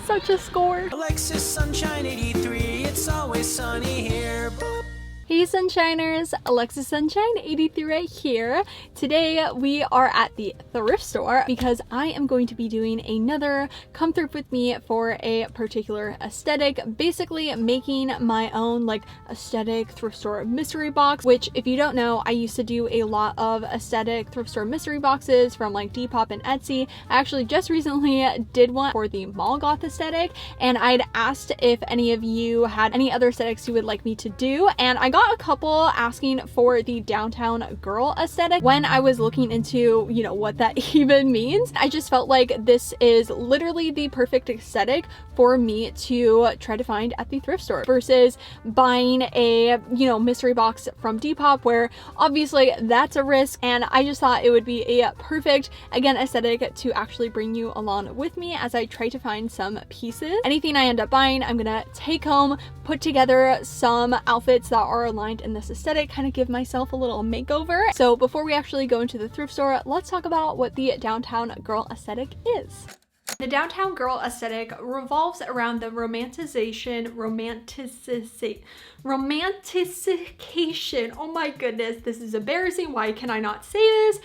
such a score. Alexis Sunshine 83, it's always sunny here. Boop. Hey Sunshiners, Alexis Sunshine 83 right here. Today we are at the thrift store because I am going to be doing another come thrift with me for a particular aesthetic, basically making my own like aesthetic thrift store mystery box, which if you don't know, I used to do a lot of aesthetic thrift store mystery boxes from like Depop and Etsy. I actually just recently did one for the mall goth aesthetic, and I'd asked if any of you had any other aesthetics you would like me to do, and I got a couple asking for the downtown girl aesthetic. When I was looking into, you know, what that even means, I just felt like this is literally the perfect aesthetic for me to try to find at the thrift store versus buying a, you know, mystery box from Depop, where obviously that's a risk. And I just thought it would be a perfect, again, aesthetic to actually bring you along with me as I try to find some pieces. Anything I end up buying, I'm gonna take home, put together some outfits that are aligned in this aesthetic, kind of give myself a little makeover. So before we actually go into the thrift store, let's talk about what the downtown girl aesthetic is. The downtown girl aesthetic revolves around the romantication, oh my goodness, this is embarrassing, why can I not say this?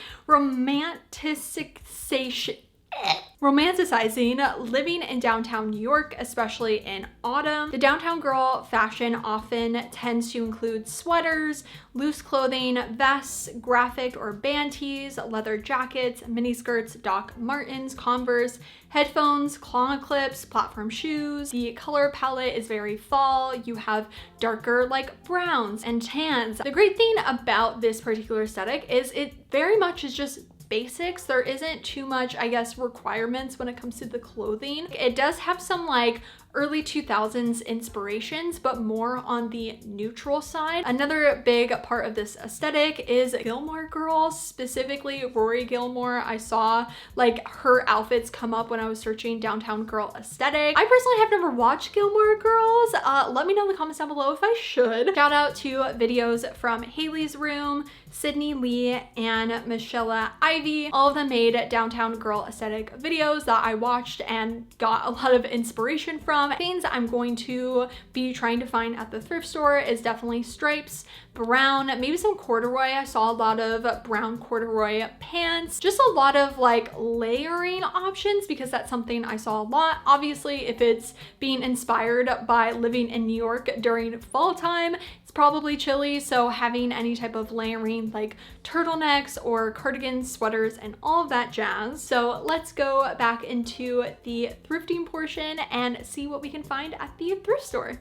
Romanticizing living in downtown New York, especially in autumn. The downtown girl fashion often tends to include sweaters, loose clothing, vests, graphic or band tees, leather jackets, miniskirts, Doc Martens, Converse, headphones, claw clips, platform shoes. The color palette is very fall. You have darker like browns and tans. The great thing about this particular aesthetic is it very much is just basics. There isn't too much, I guess, requirements when it comes to the clothing. It does have some like early 2000s inspirations, but more on the neutral side. Another big part of this aesthetic is Gilmore Girls, specifically Rory Gilmore. I saw like her outfits come up when I was searching downtown girl aesthetic. I personally have never watched Gilmore Girls. Let me know in the comments down below if I should. Shout out to videos from Haley's Room, Sydney Lee, and Michelle Ivy. All of them made downtown girl aesthetic videos that I watched and got a lot of inspiration from. Things I'm going to be trying to find at the thrift store is definitely stripes, brown, maybe some corduroy. I saw a lot of brown corduroy pants, just a lot of like layering options because that's something I saw a lot. Obviously, if it's being inspired by living in New York during fall time, it's probably chilly, so having any type of layering like turtlenecks or cardigans, sweaters, and all of that jazz. So let's go back into the thrifting portion and see what we can find at the thrift store.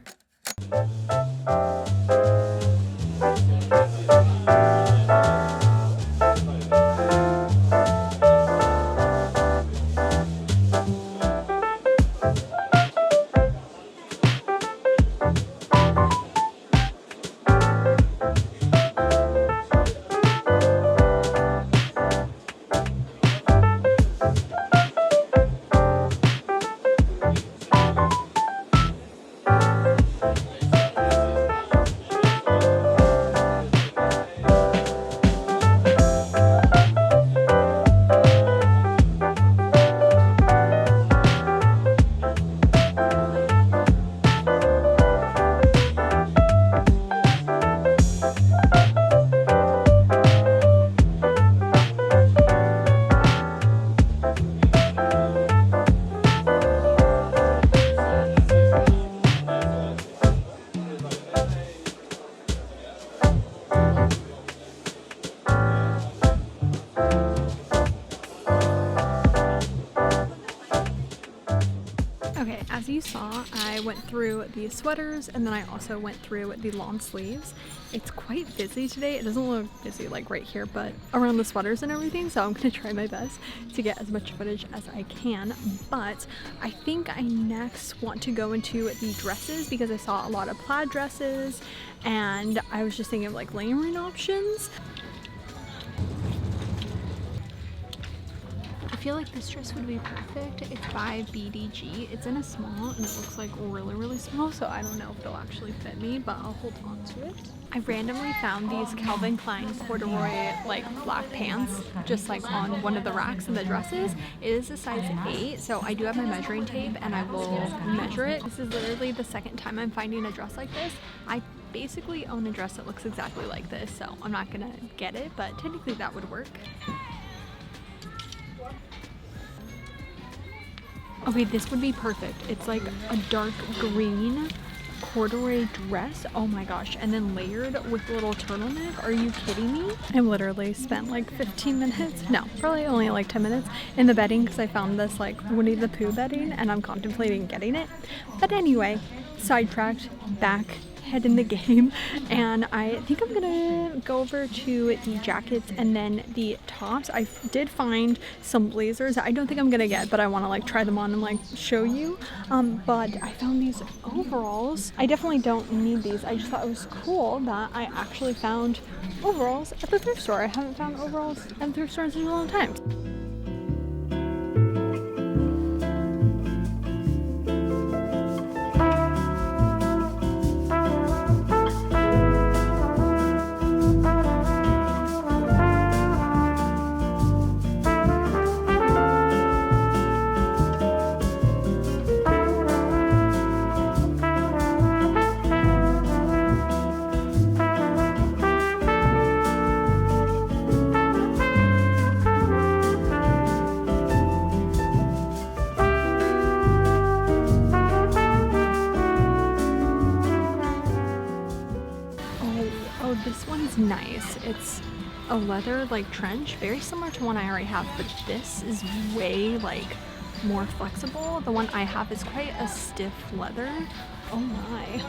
Okay, as you saw, I went through the sweaters and then I also went through the long sleeves. It's quite busy today. It doesn't look busy like right here, but around the sweaters and everything, so I'm gonna try my best to get as much footage as I can. But I think I next want to go into the dresses because I saw a lot of plaid dresses and I was just thinking of like layering options. feel like this dress would be perfect. It's by BDG. It's in a small and it looks like really small, so I don't know if it'll actually fit me, but I'll hold on to it. I randomly found these Calvin Klein corduroy like black pants just like on one of the racks in the dresses. It is a size 8, so I do have my measuring tape and I will measure it. This is literally the second time I'm finding a dress like this. I basically own a dress that looks exactly like this, so I'm not gonna get it, but technically that would work. Okay, this would be perfect. It's like a dark green corduroy dress. Oh my gosh. And then layered with a little turtleneck. Are you kidding me? I literally spent like 15 minutes, no, probably only like 10 minutes in the bedding because I found this like Winnie the Pooh bedding and I'm contemplating getting it. But anyway, sidetracked, back, head in the game, and I think I'm gonna go over to the jackets and then the tops. I did find some blazers that I don't think I'm gonna get, but I want to like try them on and like show you. But I found these overalls. I definitely don't need these. I just thought it was cool that I actually found overalls at the thrift store. I haven't found overalls at the thrift store in such a long time. This one's nice. It's a leather like trench, very similar to one I already have, but this is way like more flexible. The one I have is quite a stiff leather. Oh my.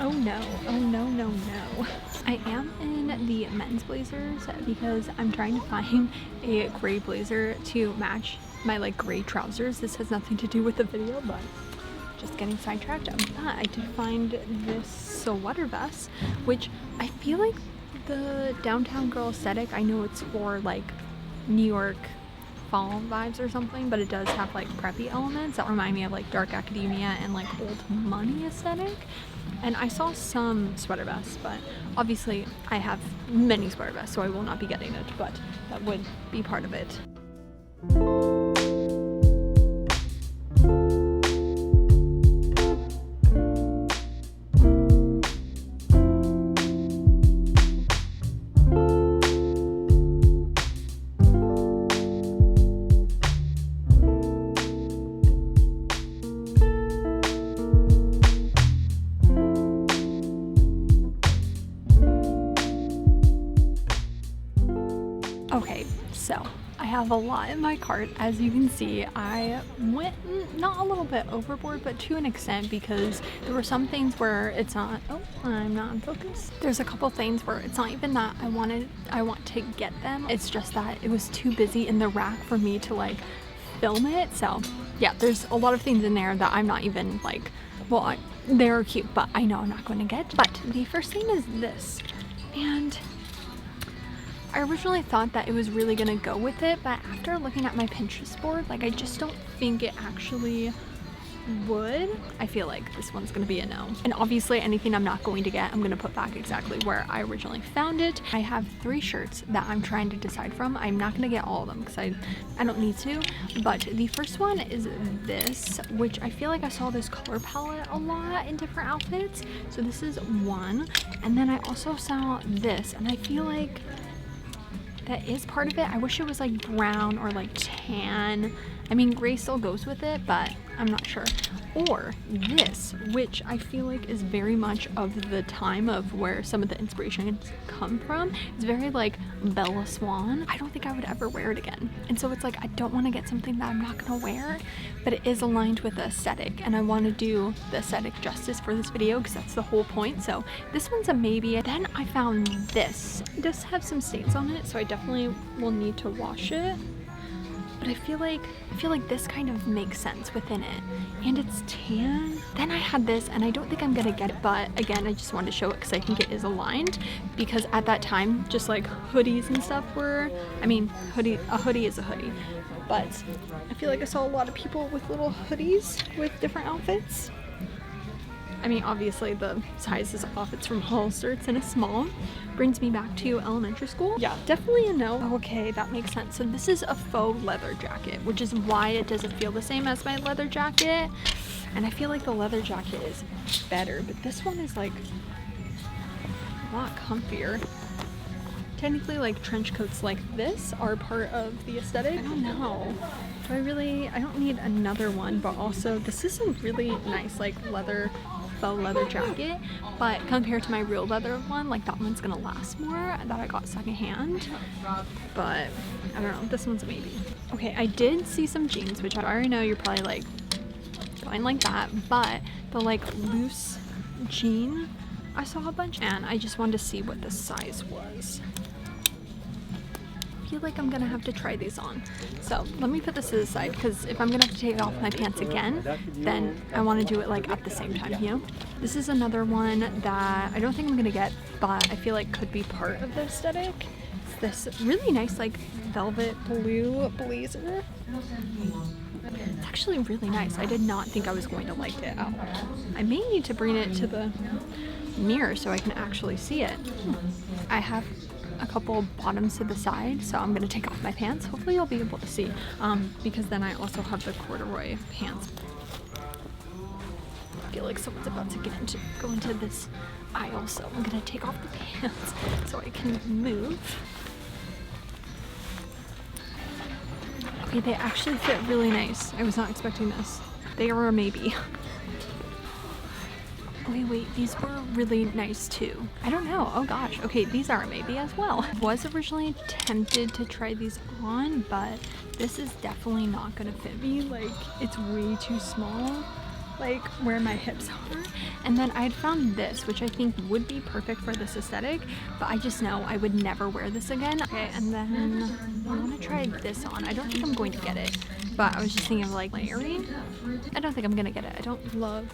Oh no, oh no, no, no. I am in the men's blazers because I'm trying to find a gray blazer to match my like gray trousers. This has nothing to do with the video, but just getting sidetracked. But I did find this sweater vest, which I feel like the downtown girl aesthetic, I know it's for like New York fall vibes or something, but it does have like preppy elements that remind me of like dark academia and like old money aesthetic. And I saw some sweater vests, but obviously I have many sweater vests, so I will not be getting it, but that would be part of it. Okay, so I have a lot in my cart. As you can see, I went not a little bit overboard, but to an extent, because there were some things where it's not, oh, I'm not in focus. There's a couple things where it's not even that I want to get them. It's just that it was too busy in the rack for me to like film it. So yeah, there's a lot of things in there that I'm not even like, well, they're cute, but I know I'm not going to get. But the first thing is this, and I originally thought that it was really gonna go with it, but after looking at my Pinterest board, like I just don't think it actually would. I feel like this one's gonna be a no. And obviously anything I'm not going to get, I'm gonna put back exactly where I originally found it. I have 3 shirts that I'm trying to decide from. I'm not gonna get all of them because I don't need to, but the first one is this, which I feel like I saw this color palette a lot in different outfits. So this is one, and then I also saw this, and I feel like that is part of it. I wish it was like brown or like tan. I mean, gray still goes with it, but I'm not sure. Or this, which I feel like is very much of the time of where some of the inspirations come from. It's very like Bella Swan. I don't think I would ever wear it again. And so it's like, I don't want to get something that I'm not gonna wear, but it is aligned with the aesthetic, and I want to do the aesthetic justice for this video because that's the whole point. So this one's a maybe. Then I found this. It does have some stains on it, so I definitely will need to wash it. but I feel like this kind of makes sense within it, and it's tan. Then I had this, and I don't think I'm gonna get it, but again, I just wanted to show it because I think it is aligned, because at that time, just like hoodies and stuff were, I mean, a hoodie is a hoodie, but I feel like I saw a lot of people with little hoodies with different outfits. I mean, obviously the size is off. It's from Hollister. It's in a small. Brings me back to elementary school. Yeah, definitely a no. Okay, that makes sense. So this is a faux leather jacket, which is why it doesn't feel the same as my leather jacket. And I feel like the leather jacket is better, but this one is like a lot comfier. Technically, like trench coats like this are part of the aesthetic. I don't know. I don't need another one, but also this is a really nice like faux leather jacket, but compared to my real leather one, like that one's gonna last more, that I got secondhand. But I don't know, this one's a maybe. Okay, I did see some jeans, which I already know you're probably like going like that, but the like loose jean, I saw a bunch, and I just wanted to see what the size was. I feel like I'm gonna have to try these on. So let me put this to the side, because if I'm gonna have to take off my pants again, then I want to do it like at the same time, you know? This is another one that I don't think I'm gonna get, but I feel like could be part of the aesthetic. It's this really nice like velvet blue blazer. It's actually really nice. I did not think I was going to like it at all. I may need to bring it to the mirror so I can actually see it. I have a couple bottoms to the side, so I'm gonna take off my pants. Hopefully you'll be able to see, because then I also have the corduroy pants. I feel like someone's about to go into this aisle, so I'm gonna take off the pants so I can move. Okay, they actually fit really nice. I was not expecting this. They are a maybe. Okay, wait, these were really nice too. I don't know, oh gosh. Okay, these are a maybe as well. I was originally tempted to try these on, but this is definitely not gonna fit me. Like, it's way too small, like where my hips are. And then I had found this, which I think would be perfect for this aesthetic, but I just know I would never wear this again. Okay, and then I wanna try this on. I don't think I'm going to get it, but I was just thinking of like layering. I don't think I'm gonna get it. I don't love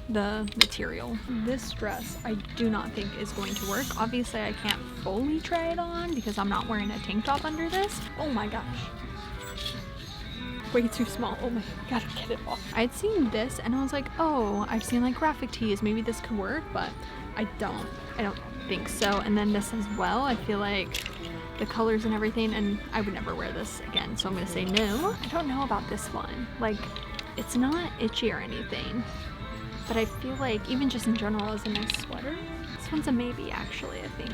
the material. This dress I do not think is going to work. Obviously I can't fully try it on because I'm not wearing a tank top under this. Oh my gosh, way too small. Oh my, gotta get it off. I'd seen this and I was like, oh, I've seen like graphic tees, maybe this could work, but I don't think so. And then this as well, I feel like the colors and everything, and I would never wear this again, so I'm gonna say no. I don't know about this one. Like, it's not itchy or anything, but I feel like even just in general as a nice sweater, this one's a maybe actually, I think.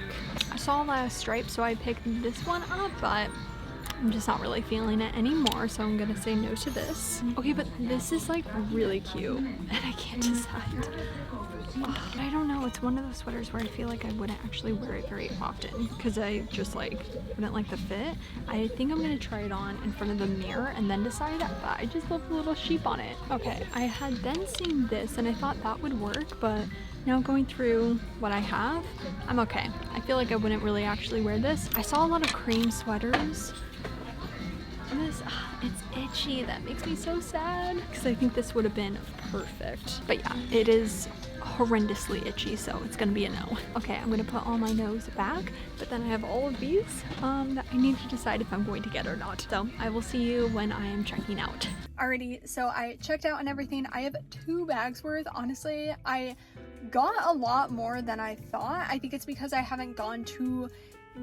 I saw a lot of stripes, so I picked this one up, but I'm just not really feeling it anymore, so I'm gonna say no to this. Okay, but this is like really cute, and I can't decide. I don't know, it's one of those sweaters where I feel like I wouldn't actually wear it very often because I just like wouldn't like the fit. I think I'm gonna try it on in front of the mirror and then decide, but I just love the little sheep on it. Okay, I had then seen this and I thought that would work, but now going through what I have, I'm okay. I feel like I wouldn't really actually wear this. I saw a lot of cream sweaters. This, it's itchy. That makes me so sad because I think this would have been perfect. But yeah, it is horrendously itchy, so it's gonna be a no. Okay, I'm gonna put all my no's back, but then I have all of these that I need to decide if I'm going to get or not. So I will see you when I am checking out. Alrighty, so I checked out and everything. I have 2 bags worth. Honestly, I got a lot more than I thought. I think it's because I haven't gone to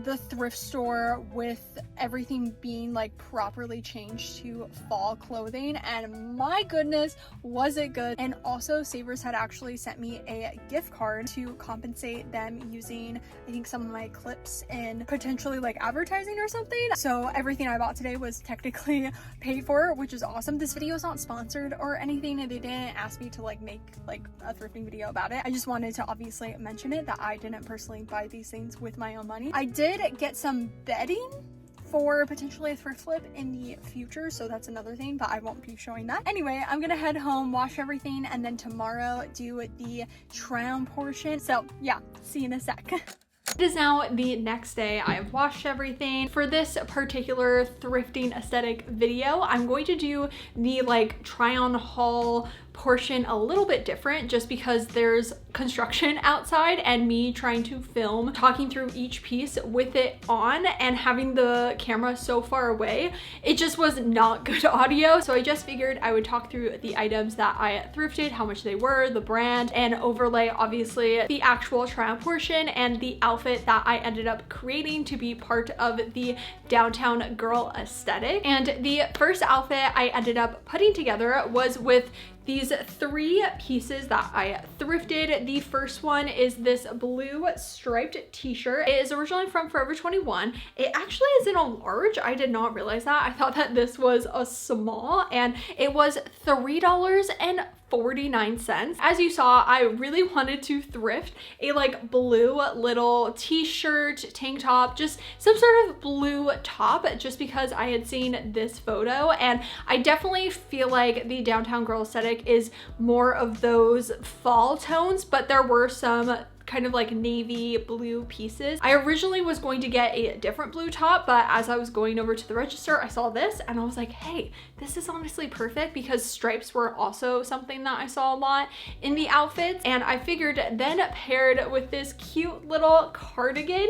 the thrift store with everything being like properly changed to fall clothing, and my goodness was it good. And also Savers had actually sent me a gift card to compensate them using I think some of my clips in potentially like advertising or something. So everything I bought today was technically paid for, which is awesome. This video is not sponsored or anything, and they didn't ask me to like make like a thrifting video about it. I just wanted to obviously mention it that I didn't personally buy these things with my own money. I did get some bedding for potentially a thrift flip in the future, so that's another thing, but I won't be showing that. Anyway, I'm gonna head home, wash everything, and then tomorrow do the try on portion. So yeah, see you in a sec. It is now the next day. I have washed everything. For this particular thrifting aesthetic video, I'm going to do the like try on haul portion a little bit different just because there's construction outside and me trying to film talking through each piece with it on and having the camera so far away, it just was not good audio. So I just figured I would talk through the items that I thrifted, how much they were, the brand, and overlay obviously the actual try on portion and the outfit that I ended up creating to be part of the downtown girl aesthetic. And the first outfit I ended up putting together was with these 3 pieces that I thrifted. The first one is this blue striped t-shirt. It is originally from Forever 21. It actually is in a large. I did not realize that. I thought that this was a small, and it was $3.49. As you saw, I really wanted to thrift a like blue little t-shirt, tank top, just some sort of blue top just because I had seen this photo, and I definitely feel like the downtown girl aesthetic is more of those fall tones, but there were some kind of like navy blue pieces. I originally was going to get a different blue top, but as I was going over to the register, I saw this and I was like, hey, this is honestly perfect, because stripes were also something that I saw a lot in the outfits. And I figured then paired with this cute little cardigan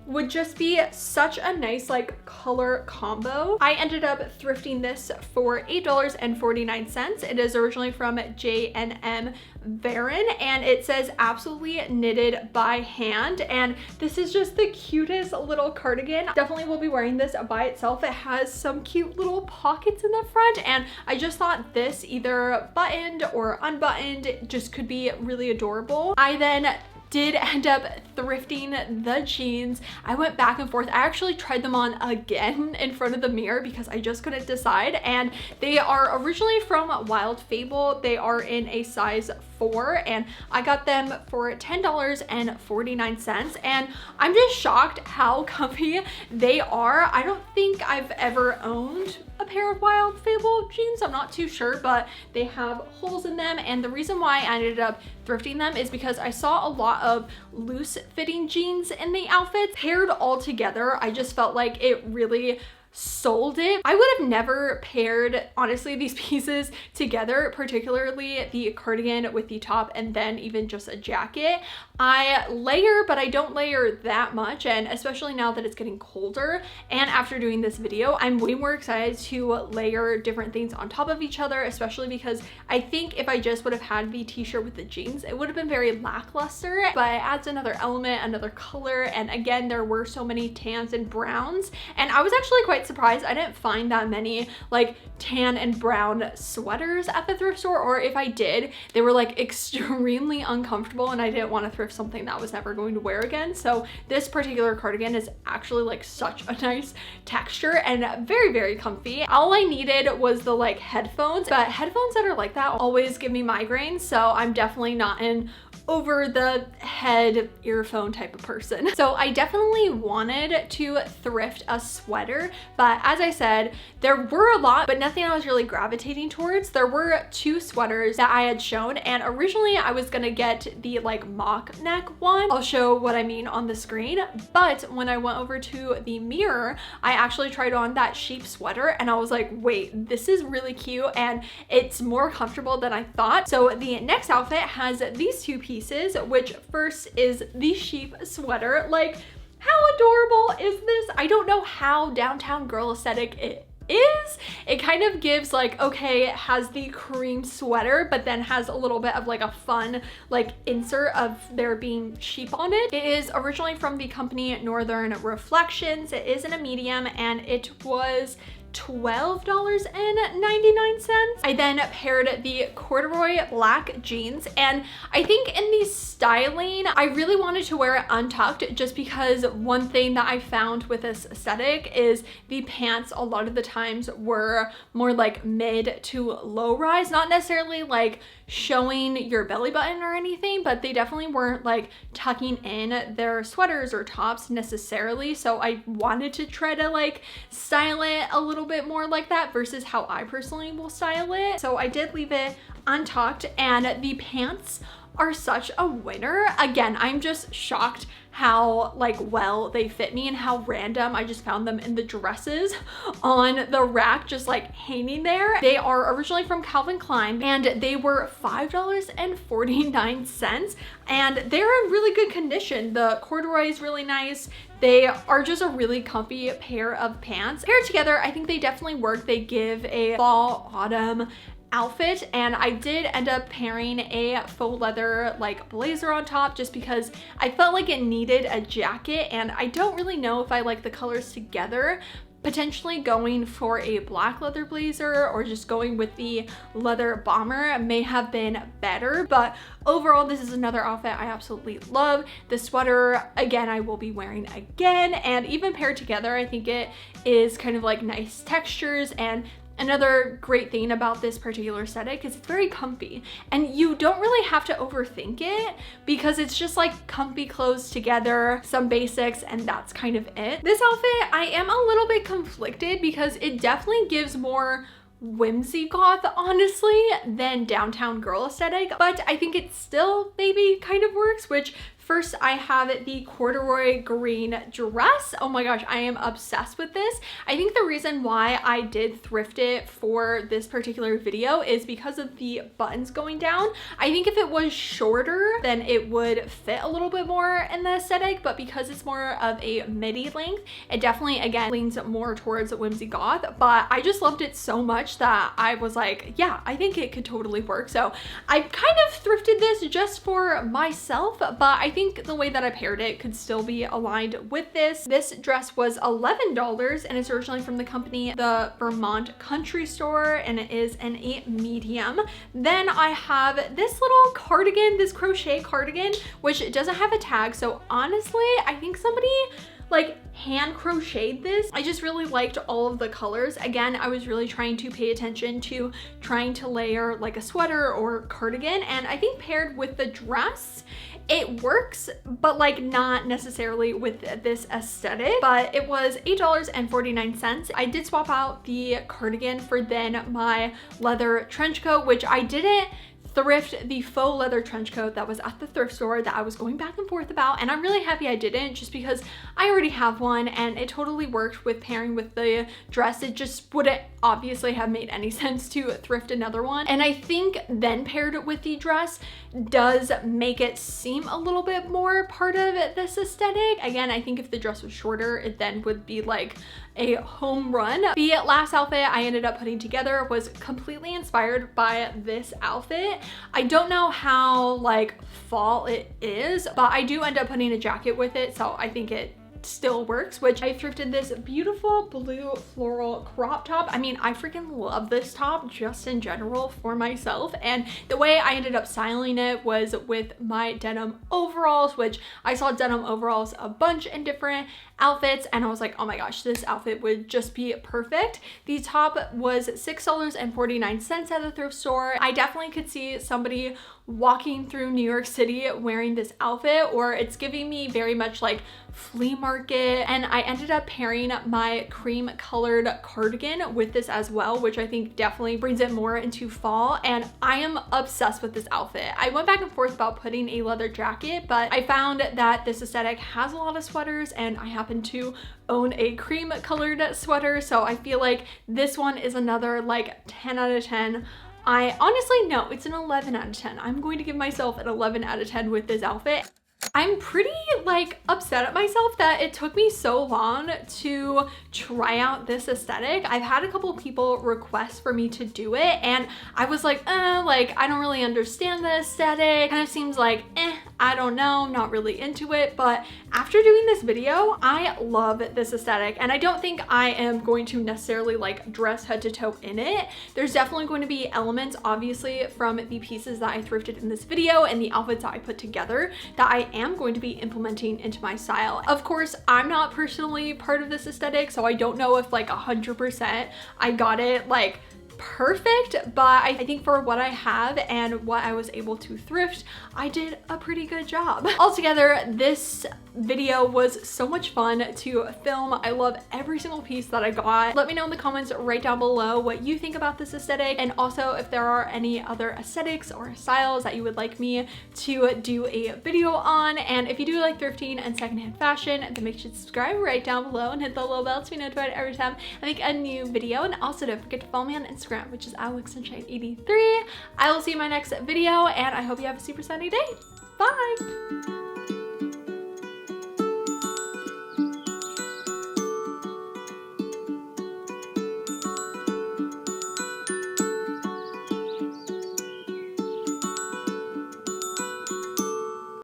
would just be such a nice like color combo. I ended up thrifting this for $8.49. It is originally from J&M Varon, and it says absolutely knitted by hand, and this is just the cutest little cardigan. Definitely will be wearing this by itself. It has some cute little pockets in the front, and I just thought this either buttoned or unbuttoned just could be really adorable. I then did end up thrifting the jeans. I went back and forth. I actually tried them on again in front of the mirror because I just couldn't decide, and they are originally from Wild Fable. They are in a size 4, and I got them for $10.49, and I'm just shocked how comfy they are. I don't think I've ever owned a pair of Wild Fable jeans. I'm not too sure, but they have holes in them, and the reason why I ended up thrifting them is because I saw a lot of loose fitting jeans in the outfits. Paired all together, I just felt like it really sold it. I would have never paired, honestly, these pieces together, particularly the cardigan with the top and then even just a jacket. I layer, but I don't layer that much, and especially now that it's getting colder and after doing this video, I'm way more excited to layer different things on top of each other, especially because I think if I just would have had the t-shirt with the jeans, it would have been very lackluster, but it adds another element, another color, and again, there were so many tans and browns, and I was actually quite surprised. I didn't find that many like tan and brown sweaters at the thrift store, or if I did, they were like extremely uncomfortable, and I didn't want to thrift something that I was never going to wear again. So this particular cardigan is actually like such a nice texture and very, very comfy. All I needed was the like headphones, but headphones that are like that always give me migraines, so I'm definitely not an over the head earphone type of person. So I definitely wanted to thrift a sweater, but as I said, there were a lot, but nothing I was really gravitating towards. There were 2 sweaters that I had shown, and originally I was gonna get the like mock neck one. I'll show what I mean on the screen, but when I went over to the mirror, I actually tried on that sheep sweater, and I was like, wait, this is really cute, and it's more comfortable than I thought. So the next outfit has these 2 pieces, which first is the sheep sweater. Like, how adorable is this? I don't know how downtown girl aesthetic it is. It kind of gives like, okay, it has the cream sweater, but then has a little bit of like a fun like insert of there being sheep on it. It is originally from the company Northern Reflections. It is in a medium, and it was $12.99. I then paired the corduroy black jeans, and I think in the styling, I really wanted to wear it untucked just because one thing that I found with this aesthetic is the pants a lot of the times were more like mid to low rise, not necessarily like showing your belly button or anything, but they definitely weren't like tucking in their sweaters or tops necessarily. So I wanted to try to like style it a little bit more like that versus how I personally will style it. So I did leave it untucked, and the pants are such a winner. Again, I'm just shocked how like well they fit me and how random I just found them in the dresses on the rack, just like hanging there. They are originally from Calvin Klein and they were $5.49 and they're in really good condition. The corduroy is really nice. They are just a really comfy pair of pants. Paired together, I think they definitely work. They give a fall autumn outfit, and I did end up pairing a faux leather like blazer on top just because I felt like it needed a jacket, and I don't really know if I like the colors together. Potentially going for a black leather blazer or just going with the leather bomber may have been better, but overall this is another outfit I absolutely love. The sweater, again, I will be wearing again, and even paired together I think it is kind of like nice textures. And another great thing about this particular aesthetic is it's very comfy and you don't really have to overthink it because it's just like comfy clothes together, some basics, and that's kind of it. This outfit, I am a little bit conflicted because it definitely gives more whimsy goth, honestly, than downtown girl aesthetic, but I think it still maybe kind of works, which first I have the corduroy green dress. Oh my gosh, I am obsessed with this. I think the reason why I did thrift it for this particular video is because of the buttons going down. I think if it was shorter, then it would fit a little bit more in the aesthetic, but because it's more of a midi length, it definitely, again, leans more towards whimsy goth, but I just loved it so much that I was like, yeah, I think it could totally work. So I kind of thrifted this just for myself, but I think the way that I paired it could still be aligned with this. This dress was $11 and it's originally from the company the Vermont Country Store, and it is in a medium. Then I have this little cardigan, this crochet cardigan, which doesn't have a tag, so honestly I think somebody like hand crocheted this. I just really liked all of the colors. Again, I was really trying to pay attention to trying to layer like a sweater or cardigan, and I think paired with the dress it works, but like not necessarily with this aesthetic. But it was $8.49. I did swap out the cardigan for then my leather trench coat, which I didn't thrift the faux leather trench coat that was at the thrift store that I was going back and forth about, and I'm really happy I didn't, just because I already have one and it totally worked with pairing with the dress. It just wouldn't obviously have made any sense to thrift another one, and I think then paired with the dress does make it seem a little bit more part of this aesthetic. Again, I think if the dress was shorter, it then would be like a home run. The last outfit I ended up putting together was completely inspired by this outfit. I don't know how like fall it is, but I do end up putting a jacket with it, so I think it still works, which I thrifted this beautiful blue floral crop top. I mean, I freaking love this top just in general for myself, and the way I ended up styling it was with my denim overalls, which I saw denim overalls a bunch in different outfits, and I was like, oh my gosh, this outfit would just be perfect. The top was $6.49 at the thrift store. I definitely could see somebody walking through New York City wearing this outfit, or it's giving me very much like flea market. And I ended up pairing my cream colored cardigan with this as well, which I think definitely brings it more into fall, and I am obsessed with this outfit. I went back and forth about putting a leather jacket, but I found that this aesthetic has a lot of sweaters, and I happen to own a cream colored sweater, so I feel like this one is another like 10 out of 10. I honestly, no, it's an 11 out of 10. I'm going to give myself an 11 out of 10 with this outfit. I'm pretty like upset at myself that it took me so long to try out this aesthetic. I've had a couple of people request for me to do it, and I was like, I don't really understand the aesthetic. Kind of seems like, I don't know, I'm not really into it. But after doing this video, I love this aesthetic, and I don't think I am going to necessarily like dress head to toe in it. There's definitely going to be elements, obviously, from the pieces that I thrifted in this video and the outfits that I put together that I am going to be implementing into my style. Of course, I'm not personally part of this aesthetic, so I don't know if like 100% I got it like perfect, but I think for what I have and what I was able to thrift, I did a pretty good job. Altogether, this video was so much fun to film. I love every single piece that I got. Let me know in the comments right down below what you think about this aesthetic, and also if there are any other aesthetics or styles that you would like me to do a video on. And if you do like thrifting and secondhand fashion, then make sure to subscribe right down below and hit the little bell to be notified every time I make a new video. And also don't forget to follow me on Instagram, which is alexsunshine83. I will see you in my next video, and I hope you have a super sunny day. Bye!